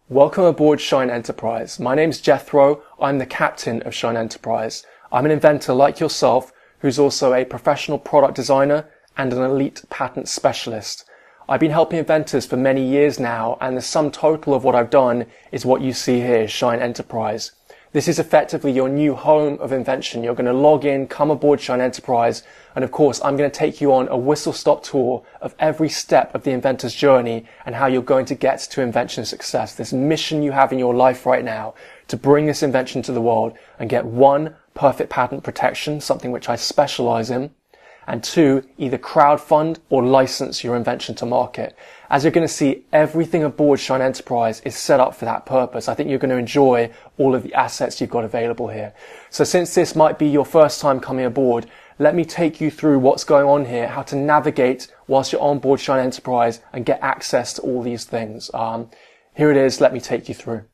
Welcome aboard Shine Enterprise. My name's Jethro. I'm the captain of Shine Enterprise. I'm an inventor like yourself who's also a professional product designer and an elite patent specialist. I've been helping inventors for many years now, and the sum total of what I've done is what you see here, Shine Enterprise. This is effectively your new home of invention. You're going to log in, come aboard Shine Enterprise, and of course I'm going to take you on a whistle-stop tour of every step of the inventor's journey and how you're going to get to invention success. This mission you have in your life right now to bring this invention to the world and get 1, perfect patent protection, something which I specialize in, and 2, either crowdfund or license your invention to market. As you're going to see, everything aboard Shine Enterprise is set up for that purpose. I think you're going to enjoy all of the assets you've got available here. So since this might be your first time coming aboard, let me take you through what's going on here, how to navigate whilst you're on board Shine Enterprise and get access to all these things. Here it is. Let me take you through.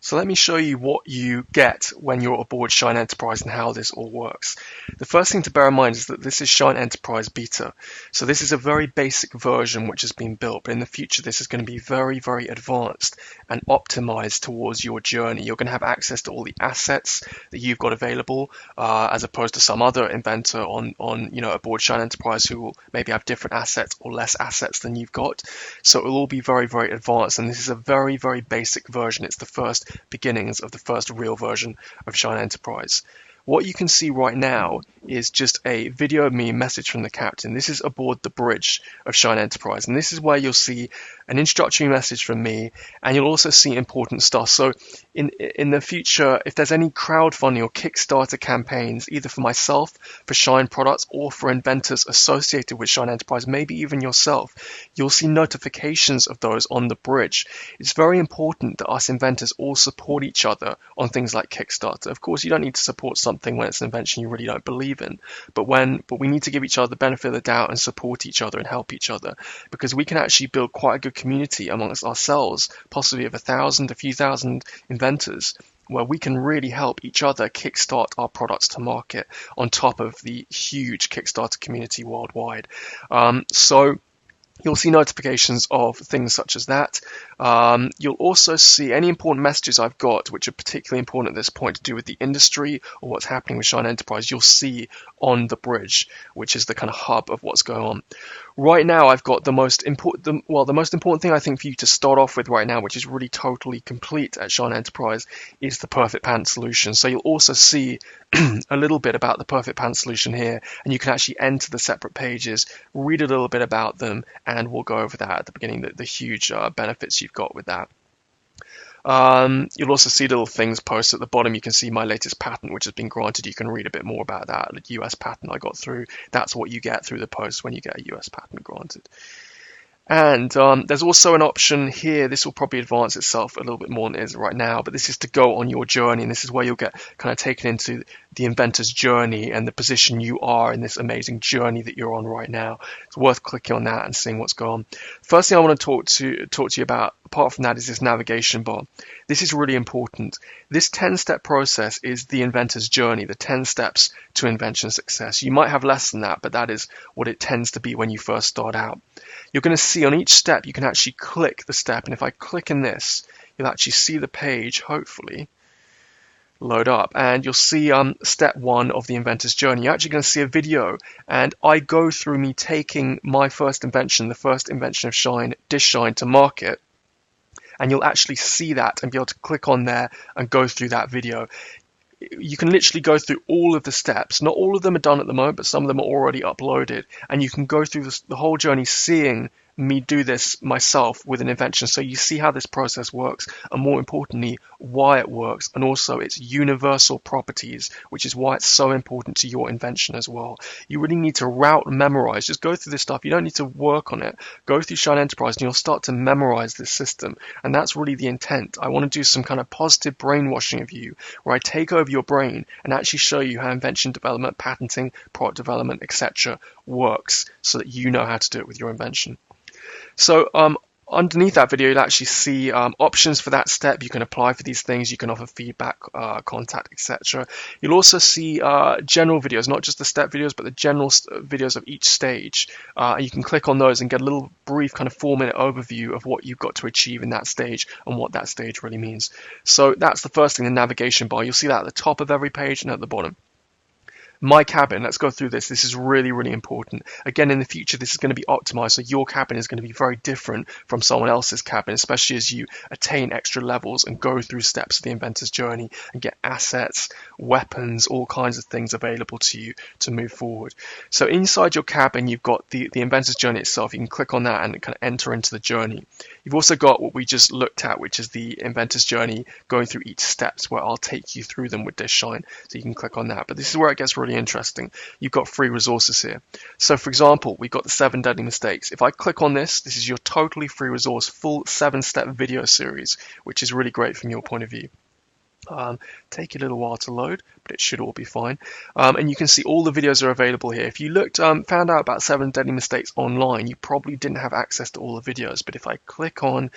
So let me show you what you get when you're aboard Shine Enterprise and how this all works. The first thing to bear in mind is that this is Shine Enterprise Beta. So this is a very basic version which has been built, but in the future this is going to be very, very advanced and optimized towards your journey. You're going to have access to all the assets that you've got available, as opposed to some other inventor on aboard Shine Enterprise who will maybe have different assets or less assets than you've got. So it will all be very, very advanced, and this is a very, very basic version. It's the first beginnings of the first real version of Shine Enterprise. What you can see right now is just a video of me, message from the captain. This is aboard the bridge of Shine Enterprise, and this is where you'll see an introductory message from me, and you'll also see important stuff. So in the future, if there's any crowdfunding or Kickstarter campaigns, either for myself, for Shine products, or for inventors associated with Shine Enterprise, maybe even yourself, you'll see notifications of those on the bridge. It's very important that us inventors all support each other on things like Kickstarter. Of course, you don't need to support something when it's an invention you really don't believe in, but we need to give each other the benefit of the doubt and support each other and help each other, because we can actually build quite a good community amongst ourselves, possibly of a few thousand inventors, where we can really help each other kickstart our products to market on top of the huge Kickstarter community worldwide. So you'll see notifications of things such as that. You'll also see any important messages I've got, which are particularly important at this point to do with the industry or what's happening with Shine Enterprise, you'll see on the bridge, which is the kind of hub of what's going on. Right now, I've got the most important thing I think for you to start off with right now, which is really totally complete at Shine Enterprise, is the perfect patent solution. So you'll also see a little bit about the perfect patent solution here, and you can actually enter the separate pages, read a little bit about them, and we'll go over that at the beginning, the huge benefits you've got with that. You'll also see little things posted at the bottom. You can see my latest patent, which has been granted. You can read a bit more about that. The US patent I got through. That's what you get through the post when you get a US patent granted. And there's also an option here. This will probably advance itself a little bit more than it is right now, but this is to go on your journey, and this is where you'll get kind of taken into the inventor's journey and the position you are in this amazing journey that you're on right now. It's worth clicking on that and seeing what's going on. First thing I want to talk to you about, apart from that, is this navigation bar. This is really important. This 10-step process is the inventor's journey, the 10 steps to invention success. You might have less than that, but that is what it tends to be when you first start out. You're going to see on each step, you can actually click the step. And if I click in this, you'll actually see the page, hopefully, load up. And you'll see step 1 of the inventor's journey. You're actually going to see a video. And I go through me taking my first invention, the first invention of Shine, Dish Shine, to market. And you'll actually see that and be able to click on there and go through that video. You can literally go through all of the steps. Not all of them are done at the moment, but some of them are already uploaded. And you can go through the whole journey seeing me do this myself with an invention. So you see how this process works, and more importantly, why it works, and also its universal properties, which is why it's so important to your invention as well. You really need to route and memorize. Just go through this stuff. You don't need to work on it. Go through Shine Enterprise and you'll start to memorize this system. And that's really the intent. I want to do some kind of positive brainwashing of you, where I take over your brain and actually show you how invention development, patenting, product development, etc. works, so that you know how to do it with your invention. So Underneath that video, you'll actually see options for that step. You can apply for these things. You can offer feedback, contact, etc. You'll also see general videos, not just the step videos, but the general videos of each stage. You can click on those and get a little brief kind of 4-minute overview of what you've got to achieve in that stage and what that stage really means. So that's the first thing, the navigation bar. You'll see that at the top of every page and at the bottom. My cabin, let's go through this. This is really, really important. Again, in the future, this is going to be optimized, so your cabin is going to be very different from someone else's cabin, especially as you attain extra levels and go through steps of the inventor's journey and get assets, weapons, all kinds of things available to you to move forward. So inside your cabin, you've got the inventor's journey itself. You can click on that and kind of enter into the journey. You've also got what we just looked at, which is the inventor's journey, going through each steps, where I'll take you through them with this shine. So you can click on that. But this is where it gets really interesting. You've got free resources here. So for example, we've got the 7 deadly mistakes. If I click on this, this is your totally free resource, full 7-step video series, which is really great from your point of view. Take a little while to load, but it should all be fine. And you can see all the videos are available here. If you looked, found out about 7 deadly mistakes online, you probably didn't have access to all the videos. But if I click on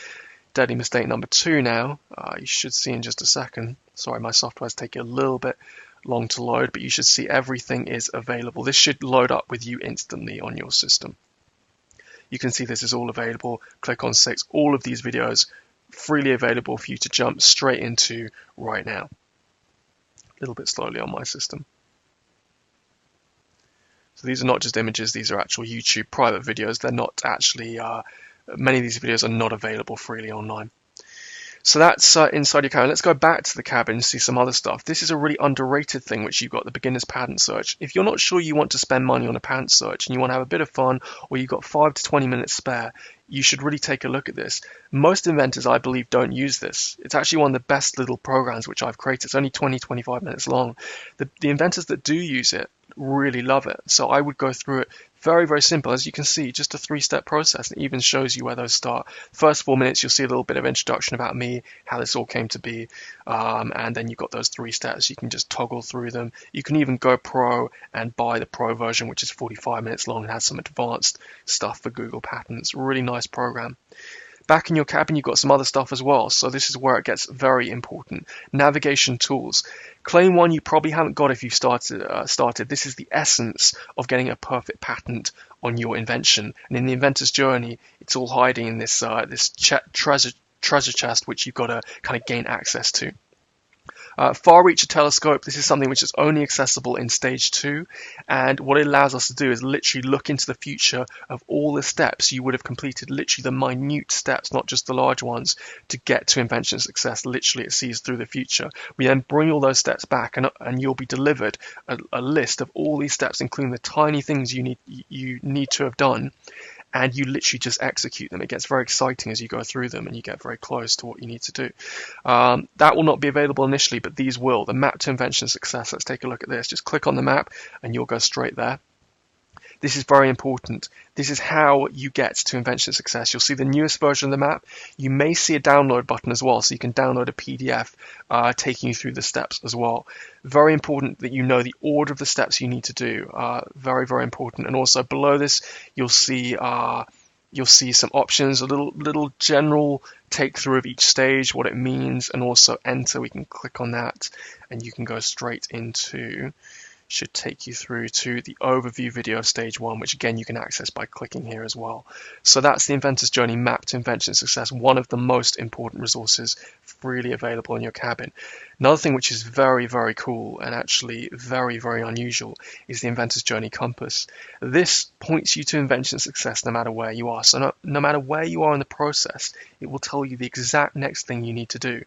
deadly mistake number 2 now, you should see in just a second. Sorry, my software's taking a little bit long to load, but you should see everything is available. This should load up with you instantly on your system. You can see this is all available. Click on 6. All of these videos freely available for you to jump straight into right now. A little bit slowly on my system. So these are not just images, these are actual YouTube private videos. They're not actually, many of these videos are not available freely online. So that's inside your cabin. Let's go back to the cabin and see some other stuff. This is a really underrated thing which you've got, the beginner's pattern search. If you're not sure you want to spend money on a pattern search and you want to have a bit of fun, or you've got 5 to 20 minutes spare, you should really take a look at this. Most inventors, I believe, don't use this. It's actually one of the best little programs which I've created. It's only 20-25 minutes long. The inventors that do use it really love it. So I would go through it. Very, very simple. As you can see, just a 3-step process. It even shows you where those start. First 4 minutes, you'll see a little bit of introduction about me, how this all came to be, and then you've got those 3 steps. You can just toggle through them. You can even go pro and buy the pro version, which is 45 minutes long and has some advanced stuff for Google Patents. Really nice program. Back in your cabin, you've got some other stuff as well. So this is where it gets very important. Navigation tools. Claim 1 you probably haven't got if you've started. This is the essence of getting a perfect patent on your invention. And in the inventor's journey, it's all hiding in this treasure chest, which you've got to kind of gain access to. Far reach telescope, this is something which is only accessible in stage 2, and what it allows us to do is literally look into the future of all the steps you would have completed, literally the minute steps, not just the large ones, to get to invention success. Literally it sees through the future. We then bring all those steps back and you'll be delivered a list of all these steps, including the tiny things you need to have done, and you literally just execute them. It gets very exciting as you go through them and you get very close to what you need to do. That will not be available initially, but these will. The map to invention success, let's take a look at this. Just click on the map and you'll go straight there. This is very important. This is how you get to invention success. You'll see the newest version of the map. You may see a download button as well, so you can download a PDF taking you through the steps as well. Very important that you know the order of the steps you need to do. Very, very important. And also below this, you'll see some options, a little general take through of each stage, what it means, and also enter. We can click on that and you can go straight into, should take you through to the overview video of stage 1, which again you can access by clicking here as well. So that's the inventor's journey map to invention success, one of the most important resources freely available in your cabin. Another thing which is very, very cool and actually very, very unusual is the inventor's journey compass. This points you to invention success no matter where you are. So no matter where you are in the process, it will tell you the exact next thing you need to do.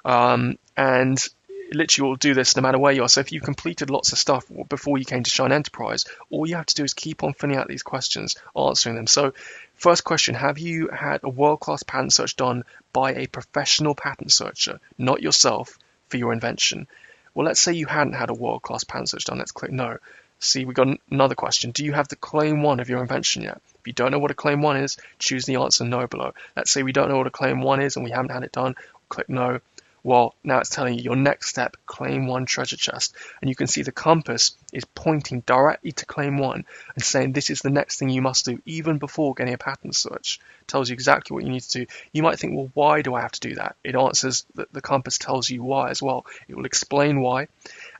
And literally will do this no matter where you are. So if you've completed lots of stuff before you came to Shine Enterprise, all you have to do is keep on filling out these questions, answering them. So first question, have you had a world-class patent search done by a professional patent searcher, not yourself, for your invention? Well, let's say you hadn't had a world-class patent search done. Let's click no. See, we got another question. Do you have the claim 1 of your invention yet? If you don't know what a claim 1 is, choose the answer no below. Let's say we don't know what a claim 1 is and we haven't had it done. Click no. Well, now it's telling you your next step, claim 1 treasure chest. And you can see the compass is pointing directly to claim 1 and saying this is the next thing you must do even before getting a pattern search. It tells you exactly what you need to do. You might think, well, why do I have to do that? It answers that the compass tells you why as well. It will explain why.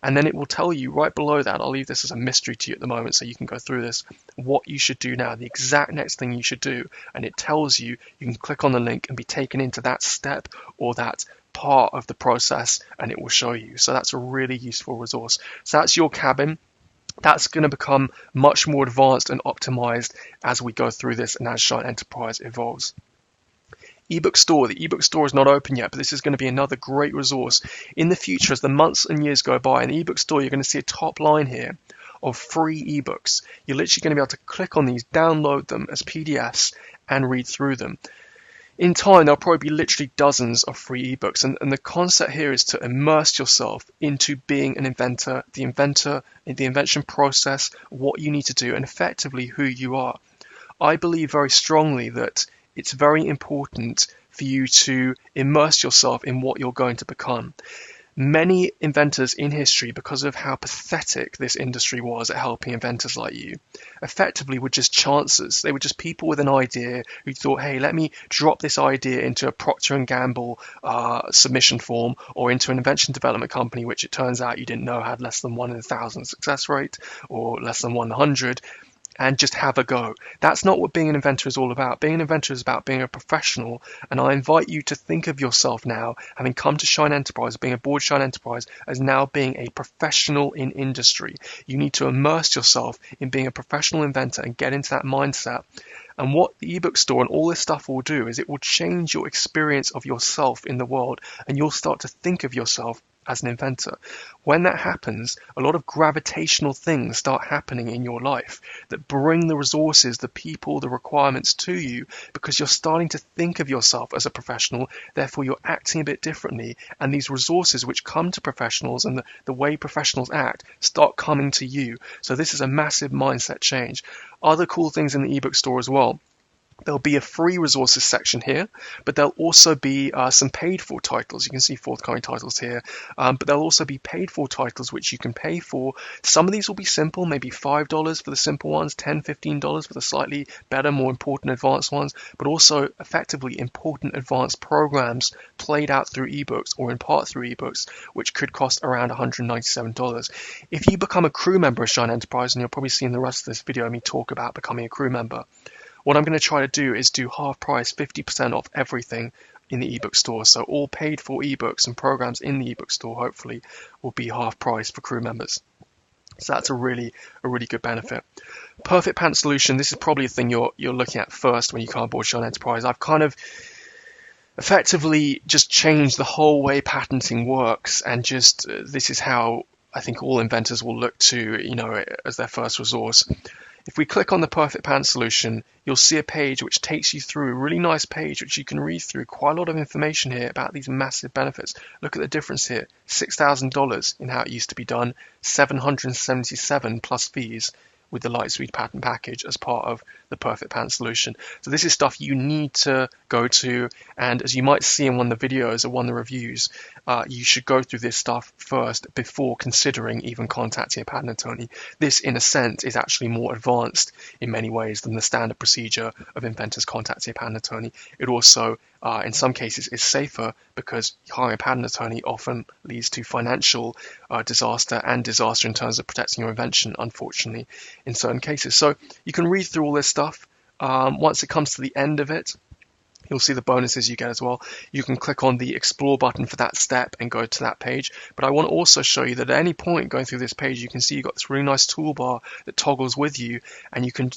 And then it will tell you right below that, I'll leave this as a mystery to you at the moment so you can go through this, what you should do now, the exact next thing you should do. And it tells you, you can click on the link and be taken into that step or that part of the process, and it will show you. So that's a really useful resource. So that's your cabin. That's going to become much more advanced and optimized as we go through this and as Shine Enterprise evolves. Ebook store. The ebook store is not open yet, but this is going to be another great resource in the future as the months and years go by. In the ebook store, you're going to see a top line here of free ebooks. You're literally going to be able to click on these, download them as PDFs, and read through them. In time, there'll probably be literally dozens of free ebooks, and the concept here is to immerse yourself into being an inventor, the invention process, what you need to do, and effectively who you are. I believe very strongly that it's very important for you to immerse yourself in what you're going to become. Many inventors in history, because of how pathetic this industry was at helping inventors like you, effectively were just chances. They were just people with an idea who thought, hey, let me drop this idea into a Procter & Gamble submission form or into an invention development company, which it turns out you didn't know had less than 1 in 1,000 success rate or less than 1 in 100. And just have a go. That's not what being an inventor is all about. Being an inventor is about being a professional, and I invite you to think of yourself now, having come to Shine Enterprise, being aboard Shine Enterprise, as now being a professional in industry. You need to immerse yourself in being a professional inventor and get into that mindset. And what the ebook store and all this stuff will do is it will change your experience of yourself in the world, and you'll start to think of yourself as an inventor. When that happens, a lot of gravitational things start happening in your life that bring the resources, the people, the requirements to you, because you're starting to think of yourself as a professional, therefore you're acting a bit differently, and these resources which come to professionals and the way professionals act start coming to you. So this is a massive mindset change. Other cool things in the ebook store as well. There'll be a free resources section here, but there'll also be some paid for titles. You can see forthcoming titles here, but there'll also be paid for titles which you can pay for. Some of these will be simple, maybe $5 for the simple ones, $10, $15 for the slightly better, more important advanced ones, but also effectively important advanced programs played out through ebooks or in part through ebooks, which could cost around $197. If you become a crew member of Shine Enterprise, and you'll probably see in the rest of this video me talk about becoming a crew member, what I'm going to try to do is do half price, 50% off everything in the ebook store. So all paid for ebooks and programs in the ebook store hopefully will be half price for crew members. So that's a really good benefit. Perfect patent solution. This is probably a thing you're looking at first when you come aboard Shine Enterprise. I've kind of effectively just changed the whole way patenting works, and just this is how I think all inventors will look to, as their first resource. If we click on the perfect patent solution, you'll see a page which takes you through a really nice page which you can read through quite a lot of information here about these massive benefits. Look at the difference here, $6,000 in how it used to be done, $777 plus fees with the Lightspeed patent package as part of the perfect patent solution. So this is stuff you need to go to, and as you might see in one of the videos or one of the reviews, you should go through this stuff first before considering even contacting a patent attorney. This, in a sense, is actually more advanced in many ways than the standard procedure of inventors contacting a patent attorney. It also, in some cases, is safer because hiring a patent attorney often leads to financial disaster and disaster in terms of protecting your invention, unfortunately, in certain cases. So you can read through all this stuff. Once it comes to the end of it, you'll see the bonuses you get as well. You can click on the explore button for that step and go to that page. But I want to also show you that at any point going through this page, you can see you've got this really nice toolbar that toggles with you, and you can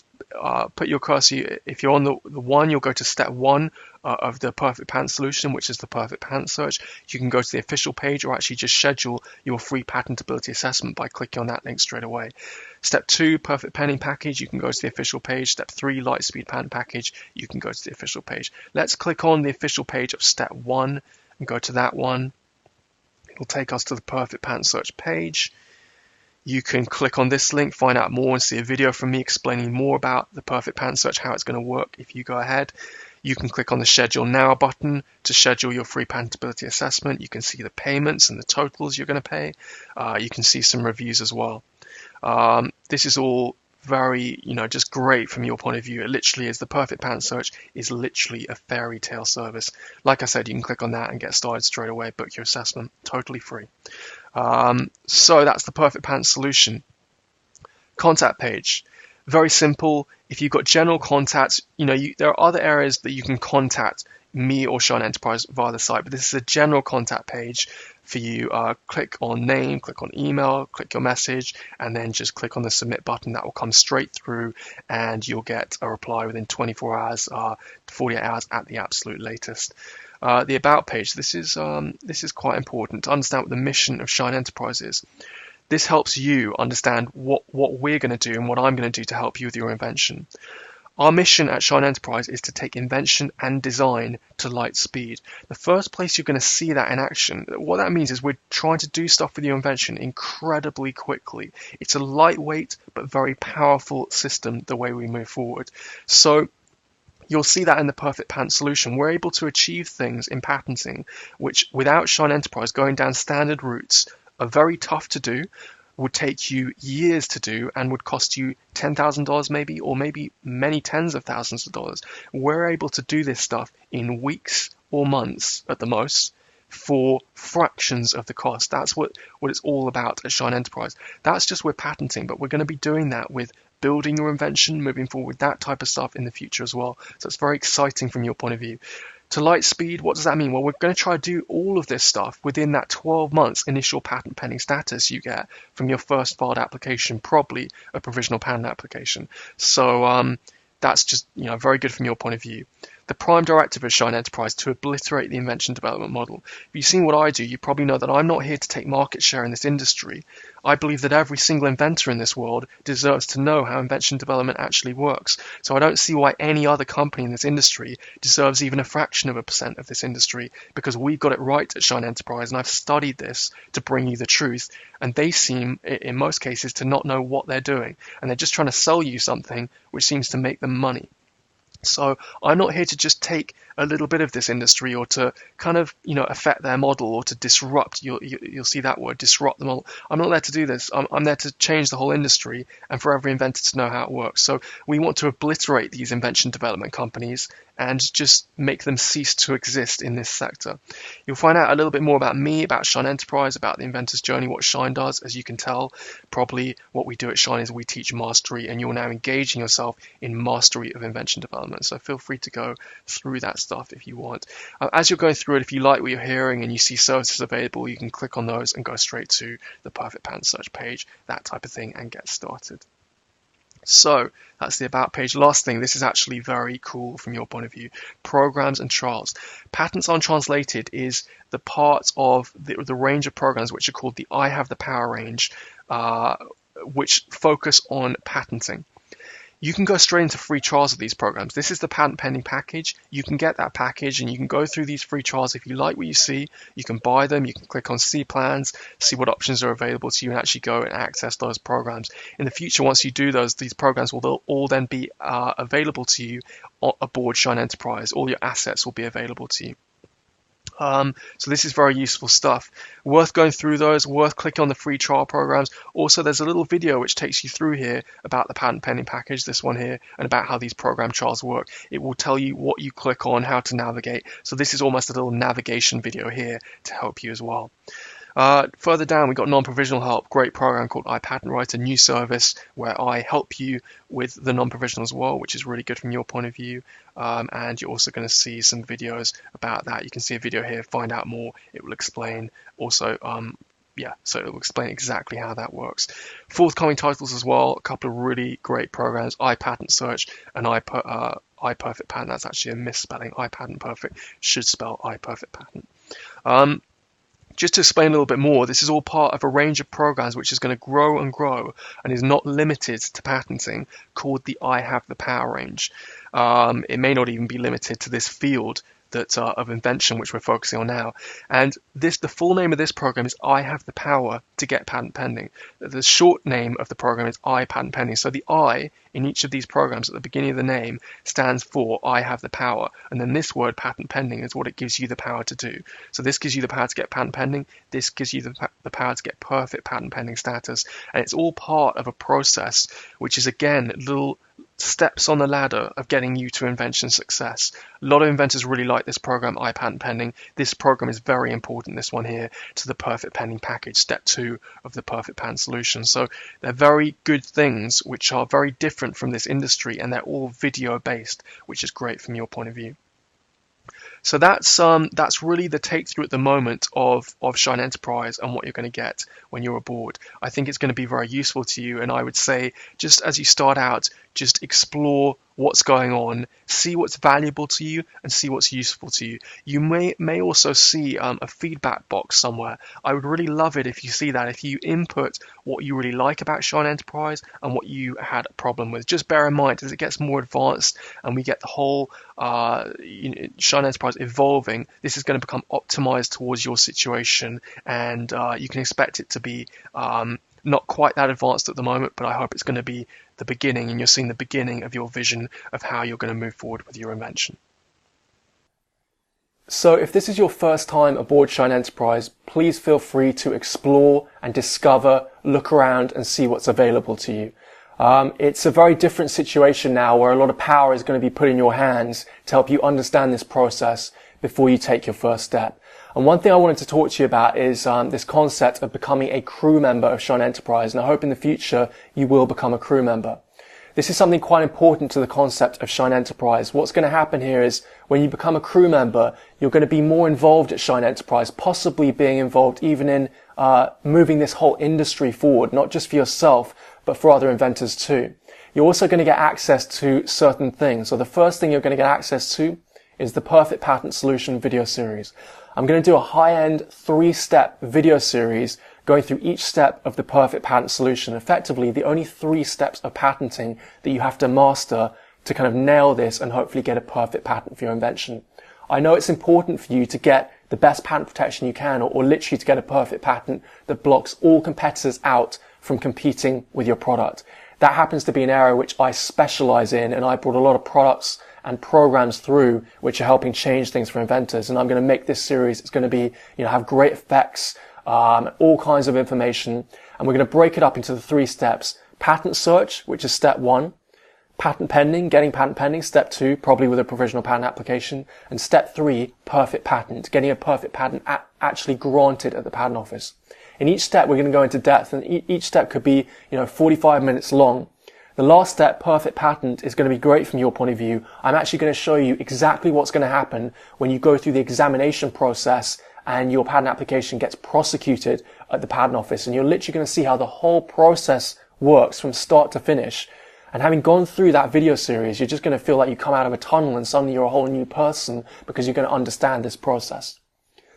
put your cursor. If you're on the one, you'll go to step 1 of the perfect patent solution, which is the perfect patent search. You can go to the official page or actually just schedule your free patentability assessment by clicking on that link straight away. Step 2, perfect pending package, you can go to the official page. Step 3, Lightspeed patent package, you can go to the official page. Let's click on the official page of step 1 and go to that one. It will take us to the perfect patent search page. You can click on this link, find out more, and see a video from me explaining more about the perfect patent search, how it's going to work if you go ahead. You can click on the Schedule Now button to schedule your free patentability assessment. You can see the payments and the totals you're going to pay. You can see some reviews as well. This is all very, just great from your point of view. It literally is, the Perfect Patent Search is literally a fairy tale service. Like I said, you can click on that and get started straight away, book your assessment, totally free. So that's the Perfect Patent solution. Contact page. Very simple. If you've got general contacts, there are other areas that you can contact me or Shine Enterprise via the site, but this is a general contact page for you. Click on name, click on email, click your message, and then just click on the submit button. That will come straight through and you'll get a reply within 24 hours, 48 hours at the absolute latest. The about page, this is quite important to understand what the mission of Shine Enterprise is. This helps you understand what we're going to do and what I'm going to do to help you with your invention. Our mission at Shine Enterprise is to take invention and design to light speed. The first place you're going to see that in action, what that means is we're trying to do stuff with your invention incredibly quickly. It's a lightweight but very powerful system the way we move forward. So you'll see that in the Perfect Patent solution. We're able to achieve things in patenting which, without Shine Enterprise going down standard routes, are very tough to do, would take you years to do, and would cost you $10,000 maybe, or maybe many tens of thousands of dollars. We're able to do this stuff in weeks or months at the most for fractions of the cost. That's what it's all about at Shine Enterprise. That's just with patenting, but we're going to be doing that with building your invention, moving forward with that type of stuff in the future as well. So it's very exciting from your point of view. To light speed, what does that mean? Well, we're going to try to do all of this stuff within that 12 months initial patent pending status you get from your first filed application, probably a provisional patent application. So that's just very good from your point of view. The prime directive of Shine Enterprise to obliterate the invention development model. If you've seen what I do, you probably know that I'm not here to take market share in this industry. I believe that every single inventor in this world deserves to know how invention development actually works. So I don't see why any other company in this industry deserves even a fraction of a percent of this industry, because we've got it right at Shine Enterprise, and I've studied this to bring you the truth. And they seem, in most cases, to not know what they're doing. And they're just trying to sell you something which seems to make them money. So I'm not here to just take a little bit of this industry or to kind of, affect their model or to disrupt. You'll see that word, disrupt the model. I'm not there to do this. I'm there to change the whole industry and for every inventor to know how it works. So we want to obliterate these invention development companies and just make them cease to exist in this sector. You'll find out a little bit more about me, about Shine Enterprise, about the inventor's journey, what Shine does. As you can tell, probably what we do at Shine is we teach mastery, and you're now engaging yourself in mastery of invention development. So feel free to go through that stuff if you want. As you're going through it, if you like what you're hearing and you see services available, you can click on those and go straight to the Perfect Patent Search page, that type of thing, and get started. So that's the about page. Last thing, this is actually very cool from your point of view. Programs and trials. Patents Untranslated is the part of the range of programs which are called the I Have the Power range, which focus on patenting. You can go straight into free trials of these programs. This is the patent pending package. You can get that package and you can go through these free trials. If you like what you see, you can buy them. You can click on see plans, see what options are available to you, and actually go and access those programs. In the future, once you do these programs will all then be available to you aboard Shine Enterprise. All your assets will be available to you. So this is very useful stuff. Worth going through those, worth clicking on the free trial programs. Also, there's a little video which takes you through here about the patent pending package, this one here, and about how these program trials work. It will tell you what you click on, how to navigate. So this is almost a little navigation video here to help you as well. Further down, we've got non-provisional help, great program called iPatentWriter, new service where I help you with the non-provisional as well, which is really good from your point of view. And you're also going to see some videos about that. You can see a video here, find out more. It will explain also, so it will explain exactly how that works. Forthcoming titles as well, a couple of really great programs, iPatent Search and iPerfect Patent. That's actually a misspelling. iPatent Perfect should spell iPerfect Patent. Just to explain a little bit more, this is all part of a range of programs which is going to grow and grow and is not limited to patenting, called the I Have the Power range. It may not even be limited to this field of invention, which we're focusing on now. And the full name of this program is I have the power to get patent pending. The short name of the program is I patent pending. So the I in each of these programs at the beginning of the name stands for I have the power. And then this word patent pending is what it gives you the power to do. So this gives you the power to get patent pending. This gives you the power to get perfect patent pending status. And it's all part of a process, which is, again, little steps on the ladder of getting you to invention success. A lot of inventors really like this program, iPatent Pending. This program is very important, this one here, to the perfect pending package, step 2 of the perfect patent solution. So they're very good things which are very different from this industry, and they're all video based, which is great from your point of view. So that's really the take through at the moment of Shine Enterprise and what you're going to get when you're aboard. I think it's going to be very useful to you, and I would say, just as you start out, just explore what's going on, see what's valuable to you, and see what's useful to you. You may also see a feedback box somewhere. I would really love it if you see that, if you input what you really like about Shine Enterprise and what you had a problem with. Just bear in mind, as it gets more advanced and we get the whole Shine Enterprise evolving, this is going to become optimized towards your situation, and you can expect it to be not quite that advanced at the moment, but I hope it's going to be the beginning, and you're seeing the beginning of your vision of how you're going to move forward with your invention. So if this is your first time aboard Shine Enterprise, please feel free to explore and discover, look around and see what's available to you. It's a very different situation now where a lot of power is going to be put in your hands to help you understand this process before you take your first step. And one thing I wanted to talk to you about is this concept of becoming a crew member of Shine Enterprise, and I hope in the future you will become a crew member. This is something quite important to the concept of Shine Enterprise. What's going to happen here is when you become a crew member, you're going to be more involved at Shine Enterprise, possibly being involved even in moving this whole industry forward, not just for yourself, but for other inventors too. You're also going to get access to certain things. So the first thing you're going to get access to is the Perfect Patent Solution video series. I'm going to do a high-end 3-step video series going through each step of the perfect patent solution. Effectively, the only 3 steps of patenting that you have to master to kind of nail this and hopefully get a perfect patent for your invention. I know it's important for you to get the best patent protection you can, or literally to get a perfect patent that blocks all competitors out from competing with your product. That happens to be an area which I specialize in, and I brought a lot of products and programs through which are helping change things for inventors. And I'm going to make this series, it's going to be, have great effects, all kinds of information. And we're going to break it up into the 3 steps. Patent search, which is step 1. Patent pending, getting patent pending, step 2, probably with a provisional patent application. And step 3, perfect patent, getting a perfect patent actually granted at the patent office. In each step, we're going to go into depth, and each step could be, 45 minutes long. The last step, perfect patent, is going to be great from your point of view. I'm actually going to show you exactly what's going to happen when you go through the examination process and your patent application gets prosecuted at the patent office. And you're literally going to see how the whole process works from start to finish. And having gone through that video series, you're just going to feel like you come out of a tunnel and suddenly you're a whole new person because you're going to understand this process.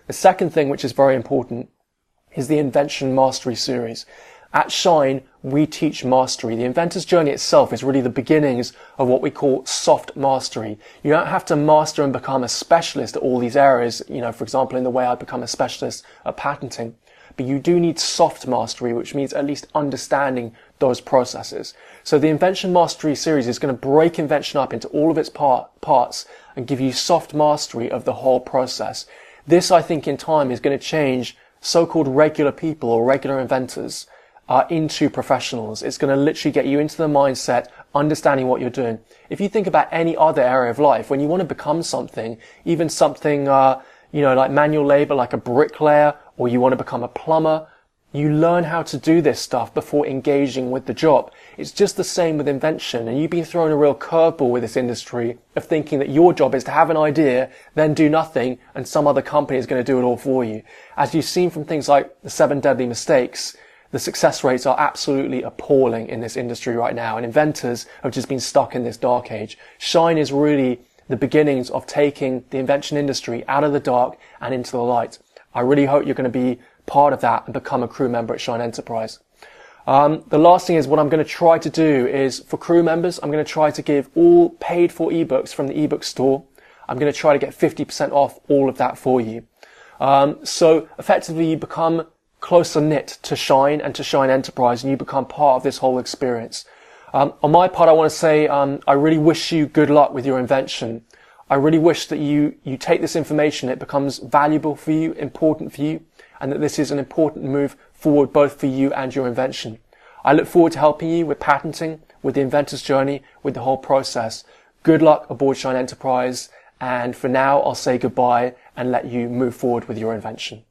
The second thing, which is very important, is the Invention Mastery series. At Shine, we teach mastery. The inventor's journey itself is really the beginnings of what we call soft mastery. You don't have to master and become a specialist at all these areas, for example, in the way I become a specialist at patenting. But you do need soft mastery, which means at least understanding those processes. So the Invention Mastery series is going to break invention up into all of its parts and give you soft mastery of the whole process. This, I think, in time is going to change so-called regular people or regular inventors into professionals. It's going to literally get you into the mindset, understanding what you're doing. If you think about any other area of life, when you want to become something, even something, like manual labor, like a bricklayer, or you want to become a plumber, you learn how to do this stuff before engaging with the job. It's just the same with invention, and you've been thrown a real curveball with this industry of thinking that your job is to have an idea, then do nothing, and some other company is going to do it all for you. As you've seen from things like the 7 Deadly Mistakes, the success rates are absolutely appalling in this industry right now, and inventors have just been stuck in this dark age. Shine is really the beginnings of taking the invention industry out of the dark and into the light. I really hope you're going to be part of that and become a crew member at Shine Enterprise. The last thing is what I'm going to try to do is for crew members, I'm going to try to give all paid for ebooks from the ebook store. I'm going to try to get 50% off all of that for you. So effectively you become closer knit to Shine and to Shine Enterprise, and you become part of this whole experience. On my part, I want to say I really wish you good luck with your invention. I really wish that you take this information, it becomes valuable for you, important for you, and that this is an important move forward both for you and your invention. I look forward to helping you with patenting, with the inventor's journey, with the whole process. Good luck aboard Shine Enterprise, and for now I'll say goodbye and let you move forward with your invention.